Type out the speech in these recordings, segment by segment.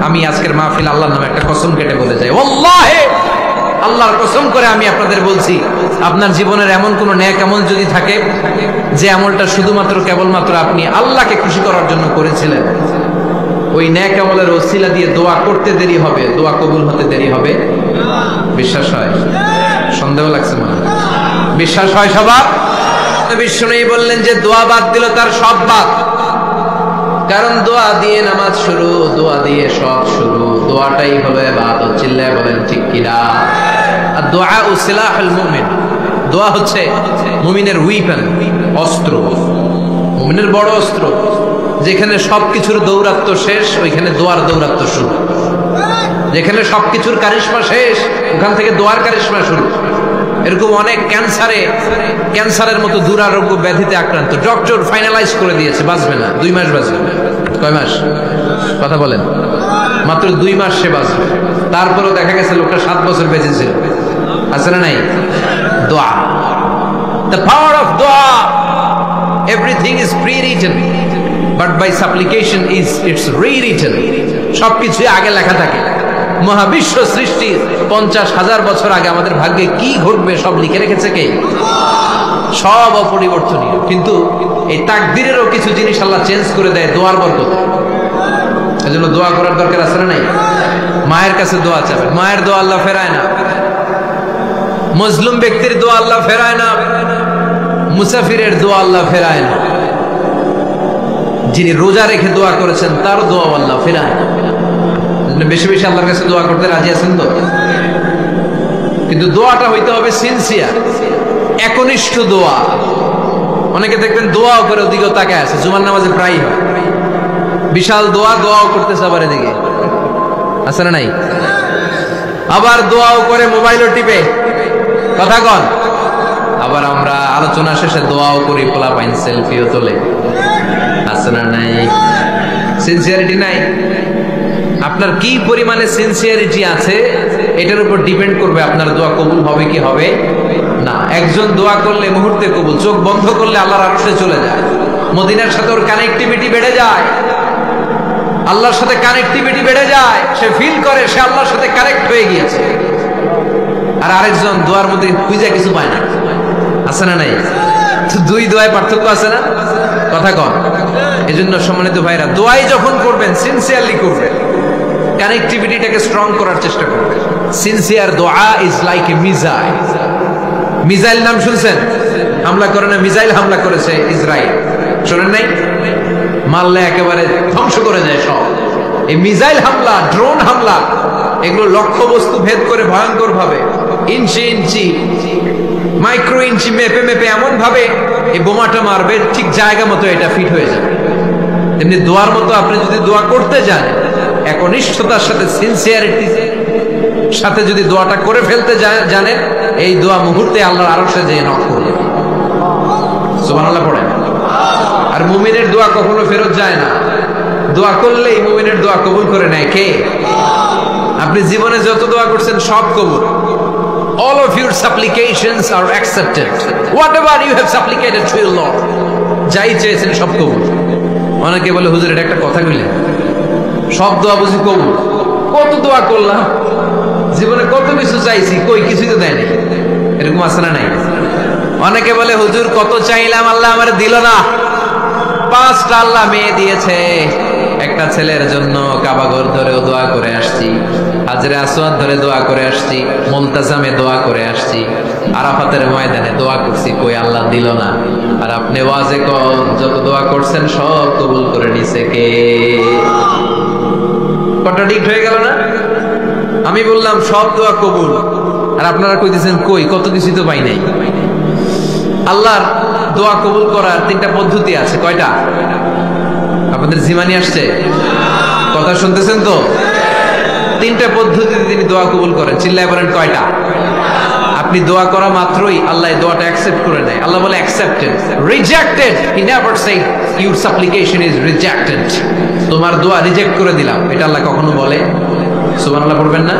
আমি আজকের মাহফিল আল্লাহর নামে একটা কসম কেটে বলে যাই, ওয়াল্লাহি আল্লাহর কসম করে আমি আপনাদের বলছি, আপনার জীবনের এমন কোন নেক আমল যদি থাকে যে আমলটা শুধুমাত্র কেবলমাত্র আপনি আল্লাহকে খুশি করার জন্য করেছিলেন, ওই নেক আমলের ওসিলা দিয়ে দোয়া করতে দেরি হবে, দোয়া কবুল হতে দেরি হবে। বিশ্বাস হয়? সন্দেহ লাগছে মনে? বিশ্বাস হয় সবার? বিষ্ণুই বললেন যে দোয়া বাদ দিল তার সব বাদ, কারণ দোয়া দিয়ে নামাজ শুরু, দোয়া দিয়ে সব শুরু, দোয়াটাই হলো ইবাদত। চিল্লায় বলেন ঠিক কিনা? আর দোয়া সিলাহুল মুমিন, দোয়া হচ্ছে মুমিনের উইপেন, অস্ত্র, মুমিনের বড় অস্ত্র। যেখানে সবকিছুর দৌরাত্ম্য শেষ, ওইখানে দোয়ার দৌরাত্ম্য শুরু। যেখানে সবকিছুর কারিশমা শেষ, ওখান থেকে দোয়ার কারিশমা শুরু। এরকম অনেক ক্যান্সারের মতো দুরারোগ্য ব্যাধিতে আক্রান্ত, ডক্টর ফাইনালাইজ করে দিয়েছে বাঁচবে না, 2 মাস বাঁচবে। কয় মাস? কথা বলেন। মাত্র 2 মাস সে বাঁচবে, তারপরেও দেখা গেছে লোকটা 7 বছর বেঁচে ছিল। আছে না নাই? Dua, the power of dua. Everything is prewritten, but by supplication is it's rewritten. সবকিছুই আগে লেখা থাকে। মহাবিশ্ব সৃষ্টির 50,000 বছর আগে আমাদের ভাগ্যে কি ঘটবে সব লিখে রেখেছে কে? সব অপরিবর্তনীয়। কিন্তু এই তাকদীরেরও কিছু জিনিস আল্লাহ চেঞ্জ করে দেয় দোয়ার বরকতে। এজন্য দোয়া করার দরকার আছে না নাই? মায়ের কাছে দোয়া চাবেন, মায়ের দোয়া আল্লাহ ফেরায় না। মজলুম ব্যক্তির দোয়া আল্লাহ ফেরায় না, মুসাফিরের দোয়া আল্লাহ ফেরায় না। যিনি রোজা রেখে দোয়া করেছেন তার দোয়া আল্লাহ ফেরায় না। বেশি বেশি আল্লাহর কাছে দোয়া করতে রাজি আছেন তো? কিন্তু দোয়াটা হইতে হবে সিনসিয়ার, একনিষ্ঠ দোয়া। অনেকে দেখবেন দোয়াও করে ওদিকেও তাকায় আছে, জুমার নামাজে প্রায় হয় বিশাল দোয়াও করতেছে, আবার এদিকে আছে না নাই? আবার দোয়াও করে মোবাইলও টিপে, কথা কন। আবার আমরা আলোচনা শেষে দোয়াও করি, পোলাপাইন সেলফিও তোলে, আছে না নাই? সিনসিয়ারিটি নাই। আপনার কি পরিমাণে সিনসিয়ারিটি আছে এটার উপর ডিপেন্ড করবে আপনার দোয়া কবুল হবে কি হবে না। একজন দোয়া করলে মুহূর্তে কবুল, চোখ বন্ধ করলে আল্লাহর আরশে চলে যায়, মদিনার সাথে ওর কানেক্টিভিটি বেড়ে যায়, আল্লাহর সাথে কানেক্টিভিটি বেড়ে যায়, সে ফিল করে সে আল্লাহর সাথে কানেক্ট হয়ে গিয়েছে। আর আরেকজন দোয়ার মধ্যে খুঁজে কিছু পায় না, আছে না নাই? তো 2 দোয়ায় পার্থক্য আছে না? কথা কন। এজন্য সম্মানিত ভাইরা, দোয়াই যখন করবেন সিনসিয়ারলি করবেন, কানেক্টিভিটিটাকে স্ট্রং করার চেষ্টা করবেন। সিনসিয়ার দোয়া is like a missile. Missile নাম শুনছেন? হামলা করে না, মিসাইল হামলা করেছে ইসরায়েল, শোনেন নাই? মারলে একেবারে ধ্বংস করে যায় সব। এই মিসাইল হামলা, ড্রোন হামলা, এগুলো লক্ষ্য বস্তু ভেদ করে ভয়ঙ্কর ভাবে, ইঞ্চি ইঞ্চি, মাইক্রো ইঞ্চি মেপে মেপে এমন ভাবে এই বোমাটা মারবে, ঠিক জায়গা মতো এটা ফিট হয়ে যাবে। তেমনি দোয়ার মতো আপনি যদি দোয়া করতে যান, একনিষ্ঠতার সাথে সিনসিয়ারিটি সাথে যদি দোয়াটা করে ফেলতে জানেন, এই দোয়া মুহূর্তে আল্লাহর আরশে যেয়ে নক করবে। সুবহানাল্লাহ পড়েন। আর মুমিনের দোয়া কখনো ফেরত যায় না, দোয়া করলেই মুমিনের দোয়া কবুল করে নেয় কে? আপনি জীবনে যত দোয়া করছেন সব কবুল। All of your supplications are accepted. Whatever you have supplicated to your Lord, যাই চেয়েছেন সব কবুল। অনেকে বলে হুজুর এটা একটা কথা কইলেন, সব দোয়া বুঝি কবুল? কত দোয়া করলাম, জীবনে কত কিছু চাইছি, কই কিছুই তো দেয় নাই। এরকম আছে না নাই? অনেকে বলে হুজুর কত চাইলাম আল্লাহ আমার দিল না। 5টা আল্লাহ মেয়ে দিয়েছে, একটা ছেলের জন্য কাবাঘর ধরেও দোয়া করে আসছি, হাজরে আসওয়াদ ধরে দোয়া করে আসছি, মুলতাজামে দোয়া করে আসছি, আরাফাতের ময়দানে দোয়া করছি, কই আল্লাহ দিল না। আর আপনি ওয়াজে কোন যত দোয়া করছেন সব কবুল করে নিছে কে? কন্ট্রাডিক্ট হয়ে গেল না? আমি বললাম সব দোয়া কবুল, আর আপনারা কইতেছেন কই কত কিছু তো পাই নাই। আল্লাহর দোয়া কবুল করার 3টা পদ্ধতি আছে। কয়টা? আপনাদের জিমানি আসছে? কথা শুনতেছেন তো? 3টা পদ্ধতিতে তিনি দোয়া কবুল করেন। চিল্লায় বলেন কয়টা? আপনি দোয়া করা মাত্রই আল্লাহ দোয়াটা অ্যাকসেপ্ট করে নেয়। আল্লাহ বলে accepted, rejected he never shed your সাপ্লিকেশন is rejected. তোমার দোয়া রিজেক্ট করে দিলাম, এটা আল্লাহ কখনো বলে? সুবহানাল্লাহ পড়বেন না?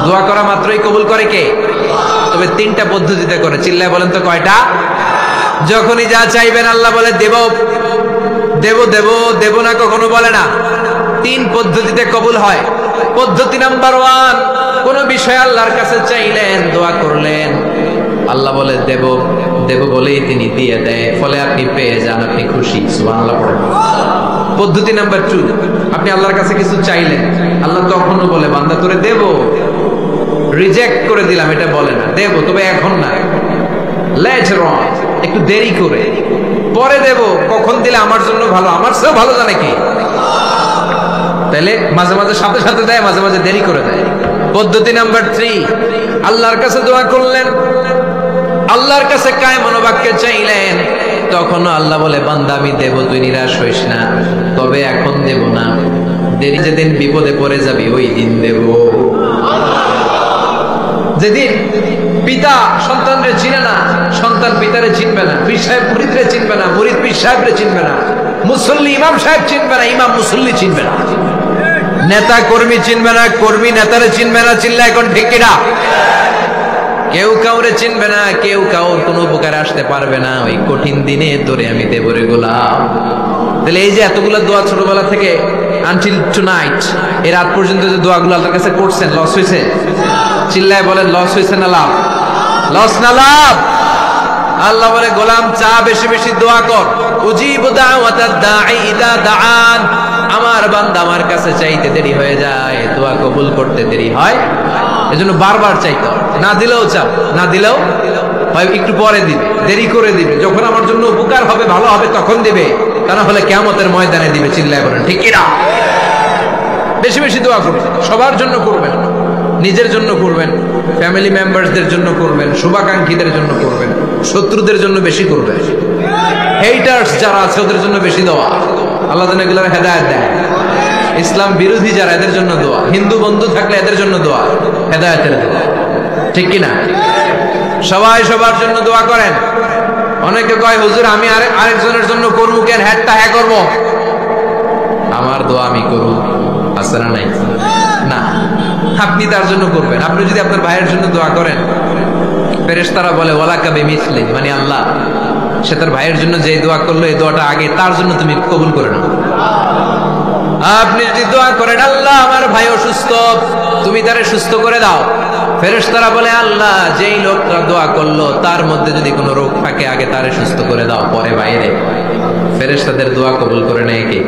দোয়া করা মাত্রই কবুল করে কে? তবে 3টা পদ্ধতিতে করে। চিল্লায় বলেন তো কয়টা? যখনই যা চাইবেন আল্লাহ বলে দেব দেব দেব, দেব না কখনো বলে না। 3 পদ্ধতিতে কবুল হয়। পদ্ধতি নাম্বার 1, কোন বিষয় আল্লাহর কাছে চাইলেন, দোয়া করলেন, আল্লাহ বলে দেব দেব বলেই তিনি দিয়ে দেয়, ফলে আপনি পেয়ে যান, আপনি খুশি। সুবহানাল্লাহ পড়েন। পদ্ধতি নাম্বার 2, আপনি আল্লাহর কাছে কিছু চাইলেন, আল্লাহ তখনও বলে বান্দা তোরে দেব, রিজেক্ট করে দিলাম এটা বলে না, দেব তবে এখন না, লেটার অন, একটু দেরি করে, পরে দেব, কখন দিলে আমার জন্য ভালো, আমার চেয়েও ভালো জানে কি। তাহলে মাঝে মাঝে সাথে সাথে দেয়, মাঝে মাঝে দেরি করে দেয়। পদ্ধতি নাম্বার 3, আল্লাহর কাছে দোয়া করলেন, আল্লাহর কাছে কায় মনোবাক্যে চাইলেন, তখন আল্লাহ বলে বান্দা আমি দেব, তুই নিরাশ হইস না, তবে এখন দেব না, দেরি যেদিন বিপদে পড়ে যাবি ওই দিন দেব। যেদিন পিতা সন্তানরে চিনে না, সন্তান পিতারে চিনবে না, পীর সাহেব মুরিদরে চিনবে না, মুরিদ পীর সাহেবরে চিনবে না, মুসল্লি ইমাম সাহেব চিনবে না, ইমাম মুসল্লি চিনবে না, নেতা কর্মী চিনবে না, কর্মী নেতারে চিনবে না, চিল্লা এখন ঠিক কিনা? কেউ কাউরে চিনবে না, কেউ কাউর কোনো উপকারে আসতে পারবে না, ওই কঠিন দিনে তোরে আমি দেব রে গোলাম। তাহলে এই যে এতগুলো দোয়া ছোটবেলা থেকে আনটিল টুনাইট, এই রাত পর্যন্ত যে দোয়াগুলো আল্লাহর কাছে করছেন, লস হয়েছে? চিল্লায় বলেন লস হয়েছে না লাভ? লস না লাভ? আল্লাহ বলে গোলাম চা বেশি বেশি দোয়া কর, উজিবু দাওয়াতাদ দাঈ ইযা দাআন, আমার বান্দা আমার কাছে চাইতে দেরি হয়ে যায়, দোয়া কবুল করতে দেরি হয়, এজন্য বারবার চাইতে হবে। না দিলেও চাপ, না দিলেও হয় একটু পরে দিবে, দেরি করে দিবে, যখন আমার জন্য উপকার হবে, ভালো হবে তখন দিবে, তা না হলে কিয়ামতের ময়দানে দিবে। চিল্লায় বলেন ঠিক কিনা? বেশি বেশি দোয়া করবেন, সবার জন্য করবেন, নিজের জন্য করবেন, ফ্যামিলি মেম্বারসদের জন্য করবেন, শুভাকাঙ্ক্ষীদের জন্য করবেন, শত্রুদের জন্য বেশি করবেন, হেটার্স যারা আছে ওদের জন্য বেশি দোয়া। আল্লাহ যেন এগুলোর হেদায়েত দেয়। ইসলাম বিরোধী যারা এদের জন্য দোয়া, হিন্দু বন্ধু থাকলে এদের জন্য দোয়া, হেদায়েতের দোয়া, ঠিক কিনা? সবাই সবার জন্য দোয়া করেন। অনেকে কয় হুজুর আমি আরেকজনের জন্য করবো কেন, হ্যাটটা হ্যাঁ করবো, আমার দোয়া আমি করবো, আছে না নাই? না, আপনি তার জন্য করবেন। আপনি যদি আপনার ভাইয়ের জন্য দোয়া করেন, ফেরেশতারা বলে ওয়ালাকা বিমিসলি, মানে আল্লাহ সে তার ভাইয়ের জন্য যে দোয়া করলো এই দোয়াটা আগে তার জন্য তুমি কবুল করে নাও। আপনি যদি দোয়া করেন আল্লাহ আমার ভাই অসুস্থ, তুমি তারে সুস্থ করে দাও, ফেরেশতারা বলে আল্লাহ যেই লোকটা দোয়া করলো তার মধ্যে যদি কোনো রোগ থাকে আগে তারে সুস্থ করে দাও, পরে বাইরে। ফেরেশতাদের দোয়া কবুল করে নেয় কে?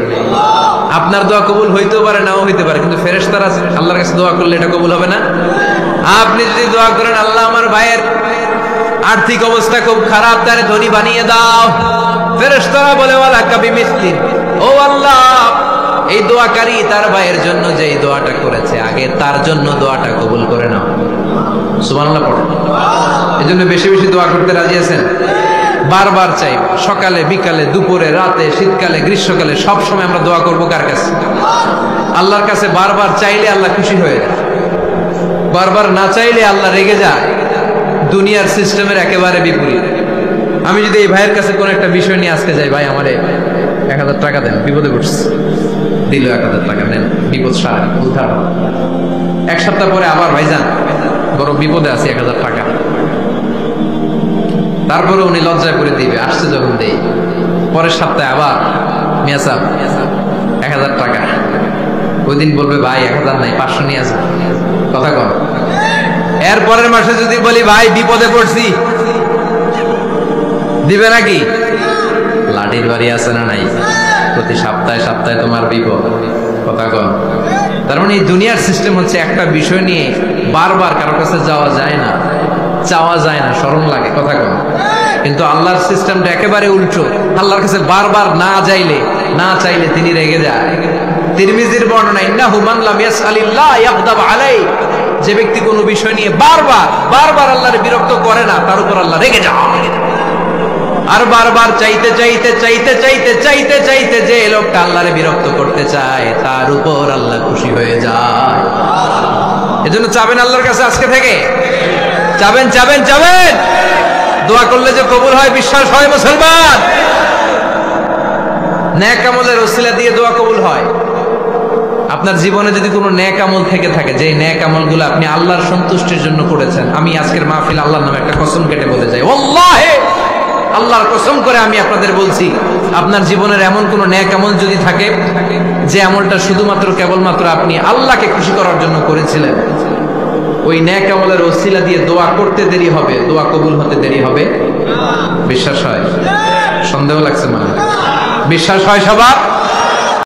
আপনার দোয়া কবুল হইতেও পারে, নাও হইতে পারে, কিন্তু ফেরেশতারা আল্লাহর কাছে দোয়া করলে এটা কবুল হবে না। আপনি যদি দোয়া করেন আল্লাহ আমার ভাইয়ের আর্থিক অবস্থা খুব খারাপ, তারে ধনী বানিয়ে দাও, ফেরেশতারা বলে ওয়ালাকা বিমিসলি, ও আল্লাহ এই দোয়াকারী তার ভাইয়ের জন্য যে এই দোয়াটা করেছে আগে তার জন্য দোয়াটা কবুল করে নাও। সুবহানাল্লাহ পড়েন। এজন্য বেশি বেশি দোয়া করতে রাজি আছেন? বারবার চাইব, সকালে বিকালে দুপুরে রাতে শীতকালে গ্রীষ্মকালে সব সময় আমরা দোয়া করব কার কাছে? আল্লাহর কাছে। বারবার চাইলে আল্লাহ খুশি হয়ে যায়, বারবার না চাইলে আল্লাহ রেগে যায়। দুনিয়ার সিস্টেমের একেবারে বিপরীত। আমি যদি এই ভাইয়ের কাছে কোন একটা বিষয় নিয়ে আজকে যাই, ভাই আমারে 1000 টাকা দেন, বিপদে পড়ছি, দিল 1000 টাকা, নেন বিপদ সারা উদ্ধার। এক সপ্তাহ পরে আবার ভাইজান বড় বিপদে আছি, 1000 টাকা, তারপরে উনি লজ্জায় করে দিবে, আসছে যখন দেই। পরের সপ্তাহে আবার মিয়া সাহেব 1000 টাকা, ওই দিন বলবে ভাই 1000 নাই 500 নিয়ে আসবে, কথা কম। এর পরের মাসে যদি বলি ভাই বিপদে পড়ছি, দিবে নাকি? লাঠির বাড়ি আছে না নাই? প্রতি সপ্তাহে সপ্তাহে তোমার বিপদ, কথা কম। তার মানে এই দুনিয়ার সিস্টেম হচ্ছে একটা বিষয় নিয়ে বারবার কারো কাছে যাওয়া যায় না, চাওয়া যায় না, শরম লাগে, কথা কম। কিন্তু আল্লাহর সিস্টেমটা একেবারে উল্টো। আল্লাহর কাছে বারবার না চাইলে তিনি রেগে যায়। তিরমিজির বর্ণনা, ইন্নাহু মান লাম ইয়াসআলিল্লাহ ইয়াগদাব আলাই, যে ব্যক্তি কোনো বিষয় নিয়ে বারবার আল্লাহর বিরক্ত করে না, তার উপর আল্লাহ রেগে যায়। আর বারবার চাইতে যে লোকটা আল্লাহরে বিরক্ত করতে চায় তার উপর আল্লাহ খুশি হয়ে যায়। এজন্য চাবেন আল্লাহর কাছে আজকে থেকে, চাবেন। দোয়া করলে যে কবুল হয় বিশ্বাস হয় মুসলমান। নেক আমলের ওসিলা দিয়ে দোয়া কবুল হয়। আপনার জীবনে যদি কোনো নেক আমল থেকে থাকে, যে নেক আমলগুলো আপনি আল্লাহর সন্তুষ্টির জন্য করেছেন, আমি আজকের মাহফিল আল্লাহর নামে একটা কসম কেটে বলে যাই, ওয়াল্লাহি আল্লাহর কসম করে আমি আপনাদের বলছি, আপনার জীবনের এমন কোন নেক আমল যদি থাকে যে আমলটা শুধুমাত্র কেবলমাত্র আপনি আল্লাহকে খুশি করার জন্য করেছিলেন, ওই নেক আমলের ওসিলা দিয়ে দোয়া করতে দেরি হবে, দোয়া কবুল হতে দেরি হবে। বিশ্বাস হয়? সন্দেহ লাগছে মানে? বিশ্বাস হয় সবার?